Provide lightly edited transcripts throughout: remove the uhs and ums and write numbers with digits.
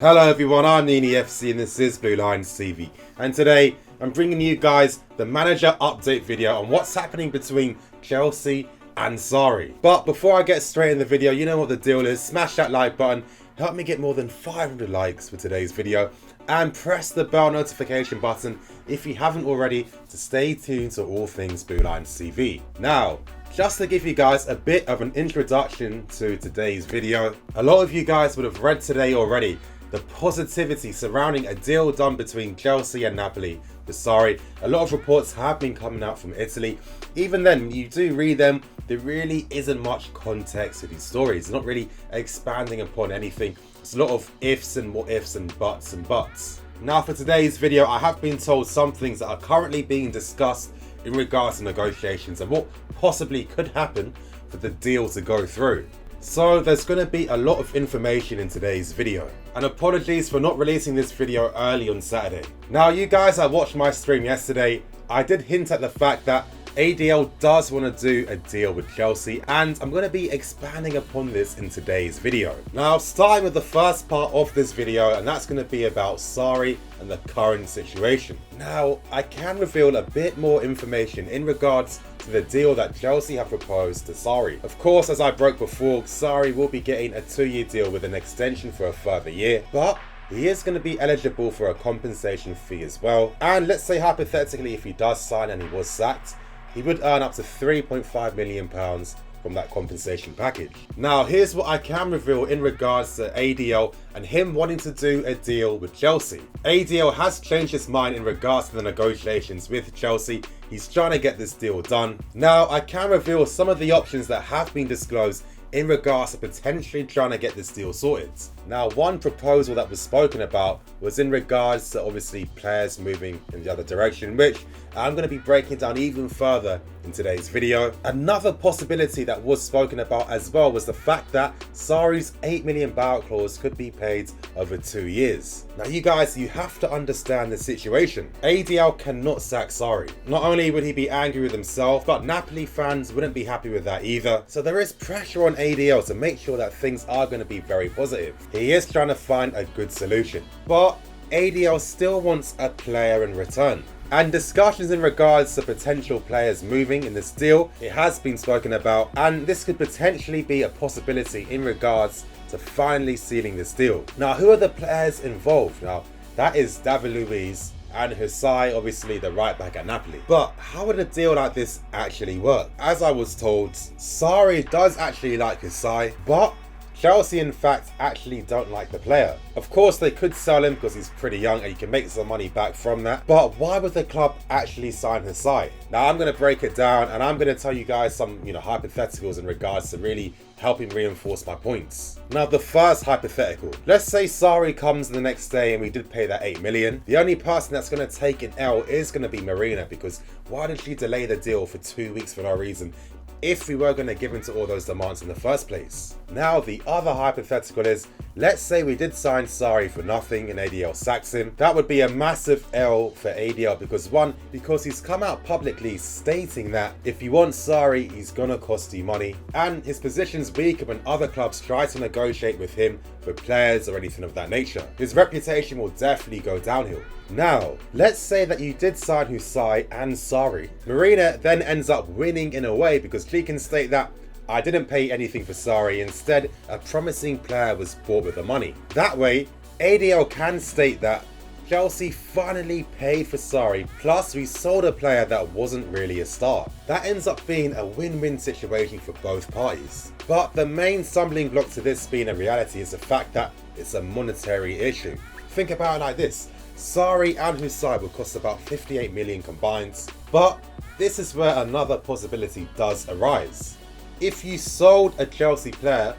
Hello everyone, I'm Nini FC and this is Blue Lines TV, and today I'm bringing you guys the manager update video on what's happening between Chelsea and SARRI. But before I get straight in the video, you know what the deal is. Smash that like button, help me get more than 500 likes for today's video, and press the bell notification button if you haven't already to stay tuned to all things Blue Lines TV. Now, just to give you guys a bit of an introduction to today's video, a lot of you guys would have read today already the positivity surrounding a deal done between Chelsea and Napoli with SARRI. A lot of reports have been coming out from Italy. Even then, you do read them, there really isn't much context to these stories. They're not really expanding upon anything. It's a lot of ifs and what ifs and buts and buts. Now for today's video, I have been told some things that are currently being discussed in regards to negotiations and what possibly could happen for the deal to go through. So there's going to be a lot of information in today's video, and apologies for not releasing this video early on Saturday. Now you guys that watched my stream yesterday, I did hint at the fact that ADL does want to do a deal with Chelsea, and I'm going to be expanding upon this in today's video. Now starting with the first part of this video, and that's going to be about SARRI and the current situation. Now I can reveal a bit more information in regards to the deal that Chelsea have proposed to SARRI. Of course, as I broke before, SARRI will be getting a 2-year deal with an extension for a further year, but he is going to be eligible for a compensation fee as well. And let's say hypothetically if he does sign and he was sacked, he would earn up to £3.5 million from that compensation package. Now here's what I can reveal in regards to ADL and him wanting to do a deal with Chelsea. ADL has changed his mind in regards to the negotiations with Chelsea. He's trying to get this deal done. Now I can reveal some of the options that have been disclosed in regards to potentially trying to get this deal sorted. Now one proposal that was spoken about was in regards to obviously players moving in the other direction, which I'm going to be breaking down even further in today's video. Another possibility that was spoken about as well was the fact that SARRI's £8 million buyout clause could be paid over 2 years. Now you guys, you have to understand the situation. ADL cannot sack SARRI. Not only would he be angry with himself, but Napoli fans wouldn't be happy with that either. So there is pressure on ADL to make sure that things are going to be very positive. He is trying to find a good solution, but ADL still wants a player in return. And discussions in regards to potential players moving in this deal, it has been spoken about, and this could potentially be a possibility in regards to finally sealing this deal. Now who are the players involved? Now that is David Luiz and Hysaj, obviously the right back at Napoli. But how would a deal like this actually work? As I was told, SARRI does actually like Hysaj, but Chelsea in fact actually don't like the player. Of course they could sell him because he's pretty young and you can make some money back from that, but why would the club actually sign Hysaj? Now I'm going to break it down and I'm going to tell you guys some hypotheticals in regards to really helping reinforce my points. Now the first hypothetical, let's say SARRI comes the next day and we did pay that 8 million. The only person that's going to take an L is going to be Marina, because why did she delay the deal for 2 weeks for no reason if we were going to give in to all those demands in the first place? Now the other hypothetical is, let's say we did sign SARRI for nothing and ADL sacks him. That would be a massive L for ADL, because he's come out publicly stating that if you want SARRI, he's gonna cost you money, and his position's weaker when other clubs try to negotiate with him for players or anything of that nature. His reputation will definitely go downhill. Now, let's say that you did sign Hysaj and SARRI. Marina then ends up winning in a way, because she can state that I didn't pay anything for SARRI, instead a promising player was bought with the money. That way, ADL can state that Chelsea finally paid for SARRI, plus we sold a player that wasn't really a star. That ends up being a win-win situation for both parties. But the main stumbling block to this being a reality is the fact that it's a monetary issue. Think about it like this. SARRI and Hysaj will cost about 58 million combined, but this is where another possibility does arise. If you sold a Chelsea player,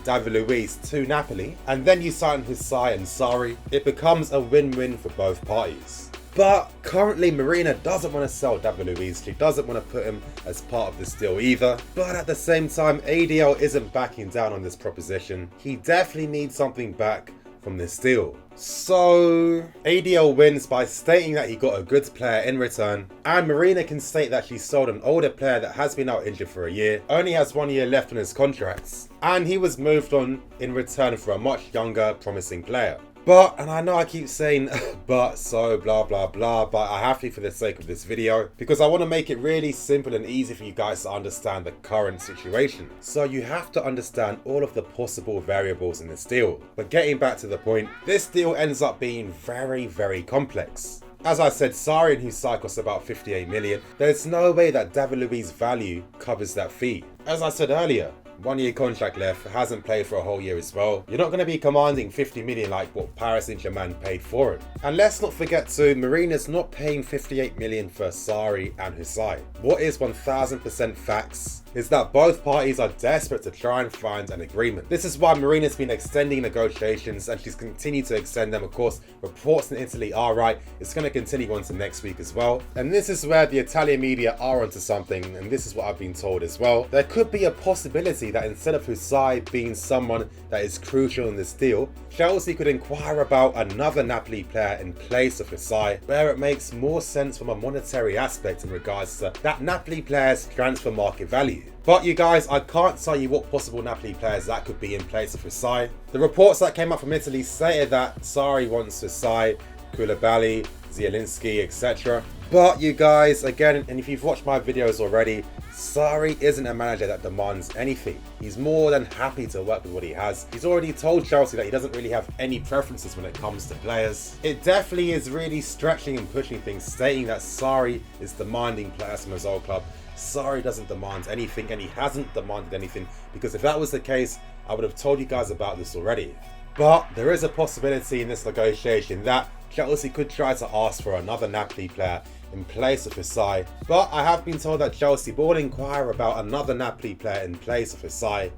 David Luiz, to Napoli, and then you sign Hysaj and SARRI, it becomes a win-win for both parties. But currently Marina doesn't want to sell David Luiz. She doesn't want to put him as part of this deal either. But at the same time, ADL isn't backing down on this proposition. He definitely needs something back from this deal. So ADL wins by stating that he got a good player in return, and Marina can state that she sold an older player that has been out injured for a year, only has 1 year left on his contracts, and he was moved on in return for a much younger, promising player. But, and I know I keep saying but, so blah blah blah, but I have to for the sake of this video, because I want to make it really simple and easy for you guys to understand the current situation. So you have to understand all of the possible variables in this deal. But getting back to the point, this deal ends up being very complex. As I said, SARRI and hysaj cost about 58 million. There's no way that David Luiz's value covers that fee. As I said earlier, 1 year contract left, hasn't played for a whole year as well. You're not going to be commanding 50 million like what Paris Saint-Germain paid for him. And let's not forget too, Marina's not paying 58 million for SARRI and hysaj. What is 1000% facts is that both parties are desperate to try and find an agreement. This is why Marina's been extending negotiations, and she's continued to extend them. Of course, reports in Italy are right. It's going to continue on to next week as well. And this is where the Italian media are onto something, and this is what I've been told as well. There could be a possibility that instead of hysaj being someone that is crucial in this deal, Chelsea could inquire about another Napoli player in place of hysaj, where it makes more sense from a monetary aspect in regards to that Napoli player's transfer market value. But you guys, I can't tell you what possible Napoli players that could be in place of hysaj. The reports that came up from Italy stated that SARRI wants hysaj, Koulibaly, Zielinski, etc. But you guys, again, and if you've watched my videos already, SARRI isn't a manager that demands anything. He's more than happy to work with what he has. He's already told Chelsea that he doesn't really have any preferences when it comes to players. It definitely is really stretching and pushing things, stating that SARRI is demanding players from his old club. SARRI doesn't demand anything, and he hasn't demanded anything, because if that was the case, I would have told you guys about this already. But there is a possibility in this negotiation that Chelsea could try to ask for another Napoli player in place of hysaj. But I have been told that Chelsea will inquire about another Napoli player in place of hysaj.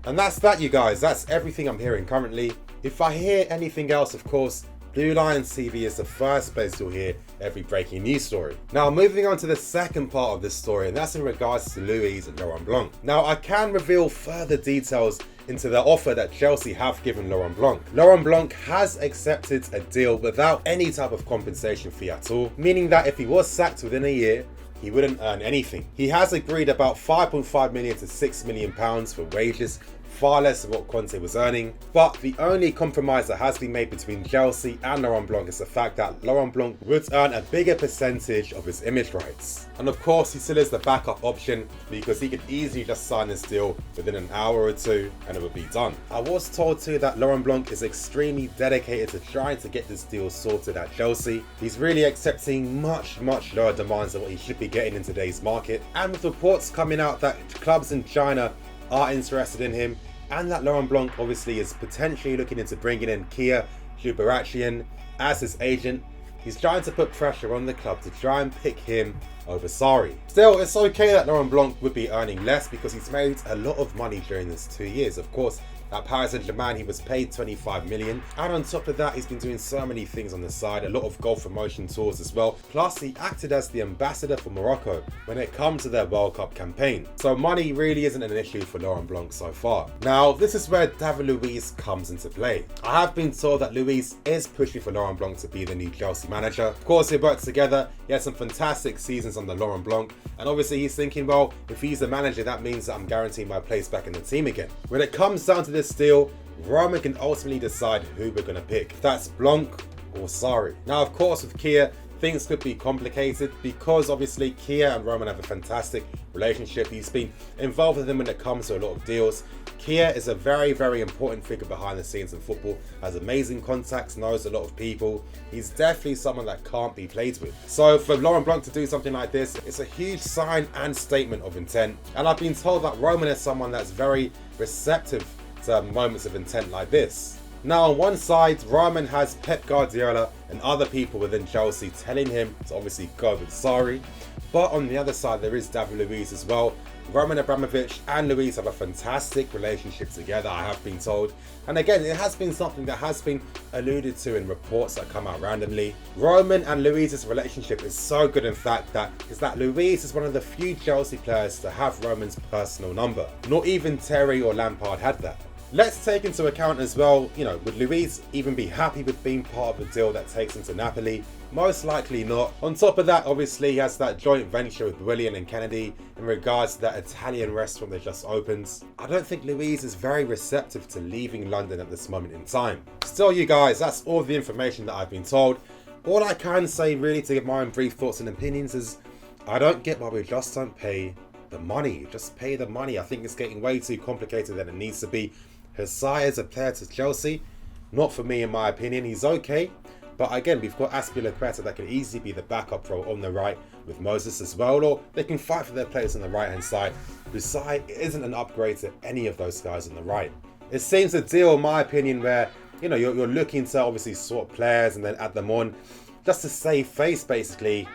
And that's that, you guys. That's everything I'm hearing currently. If I hear anything else, of course, Blue Lions TV is the first place you'll hear every breaking news story. Now, moving on to the second part of this story, and that's in regards to Luiz and Laurent Blanc. Now, I can reveal further details into the offer that Chelsea have given Laurent Blanc. Laurent Blanc has accepted a deal without any type of compensation fee at all, meaning that if he was sacked within a year, he wouldn't earn anything. He has agreed about 5.5 million to 6 million pounds for wages, far less than what Conte was earning. But the only compromise that has been made between Chelsea and Laurent Blanc is the fact that Laurent Blanc would earn a bigger percentage of his image rights. And of course, he still is the backup option, because he could easily just sign this deal within an hour or two and it would be done. I was told too that Laurent Blanc is extremely dedicated to trying to get this deal sorted at Chelsea. He's really accepting much lower demands than what he should be getting in today's market. And with reports coming out that clubs in China are interested in him, and that Laurent Blanc obviously is potentially looking into bringing in Kia Joubert as his agent, he's trying to put pressure on the club to try and pick him over SARRI. Still, it's okay that Laurent Blanc would be earning less, because he's made a lot of money during this 2 years. Of course, at Paris Saint-Germain, he was paid 25 million. And on top of that, he's been doing so many things on the side, a lot of golf promotion tours as well. Plus, he acted as the ambassador for Morocco when it comes to their World Cup campaign. So money really isn't an issue for Laurent Blanc so far. Now, this is where David Luiz comes into play. I have been told that Luiz is pushing for Laurent Blanc to be the new Chelsea manager. Of course, they worked together. He had some fantastic seasons under Laurent Blanc. And obviously, he's thinking, well, if he's the manager, that means that I'm guaranteeing my place back in the team again. When it comes down to this deal, Roman can ultimately decide who we're going to pick. If that's Blanc or SARRI. Now, of course, with Kia, things could be complicated, because obviously Kia and Roman have a fantastic relationship. He's been involved with him when it comes to a lot of deals. Kia is a very important figure behind the scenes in football, has amazing contacts, knows a lot of people. He's definitely someone that can't be played with. So for Laurent Blanc to do something like this, it's a huge sign and statement of intent. And I've been told that Roman is someone that's very receptive to moments of intent like this. Now, on one side, Roman has Pep Guardiola and other people within Chelsea telling him to obviously go with SARRI. But on the other side, there is David Luiz as well. Roman Abramovich and Luiz have a fantastic relationship together, I have been told. And again, it has been something that has been alluded to in reports that come out randomly. Roman and Luiz's relationship is so good, in fact, that Luiz is one of the few Chelsea players to have Roman's personal number. Not even Terry or Lampard had that. Let's take into account as well, would Luis even be happy with being part of a deal that takes him to Napoli? Most likely not. On top of that, obviously, he has that joint venture with Willian and Kennedy in regards to that Italian restaurant that just opened. I don't think Luis is very receptive to leaving London at this moment in time. Still, you guys, that's all the information that I've been told. All I can say really to give my own brief thoughts and opinions is I don't get why we just don't pay the money. Just pay the money. I think it's getting way too complicated than it needs to be. Hysaj is a player to Chelsea. Not for me, in my opinion. He's okay. But again, we've got Azpilicueta that can easily be the backup role on the right with Moses as well. Or they can fight for their players on the right-hand side. Hysaj isn't an upgrade to any of those guys on the right. It seems a deal, in my opinion, where you're looking to obviously sort players and then add them on just to save face, basically.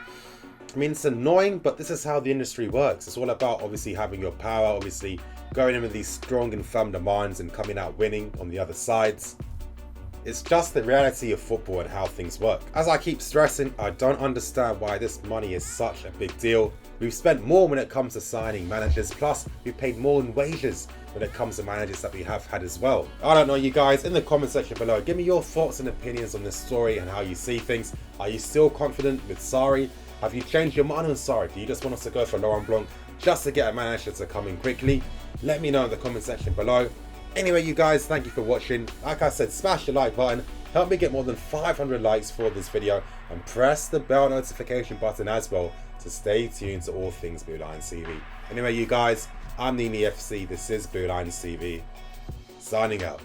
I mean, it's annoying, but this is how the industry works. It's all about obviously having your power, obviously going in with these strong and firm demands and coming out winning on the other sides. It's just the reality of football and how things work. As I keep stressing, I don't understand why this money is such a big deal. We've spent more when it comes to signing managers, plus we've paid more in wages when it comes to managers that we have had as well. I don't know, you guys, in the comment section below, give me your thoughts and opinions on this story and how you see things. Are you still confident with Sarri? Have you changed your mind on Sarri? Do you just want us to go for Laurent Blanc just to get a manager to come in quickly? Let me know in the comment section below. Anyway, you guys, thank you for watching. Like I said, smash the like button. Help me get more than 500 likes for this video. And press the bell notification button as well to stay tuned to all things Blue Lions TV. Anyway, you guys, I'm Nini FC. This is Blue Lions TV. Signing out.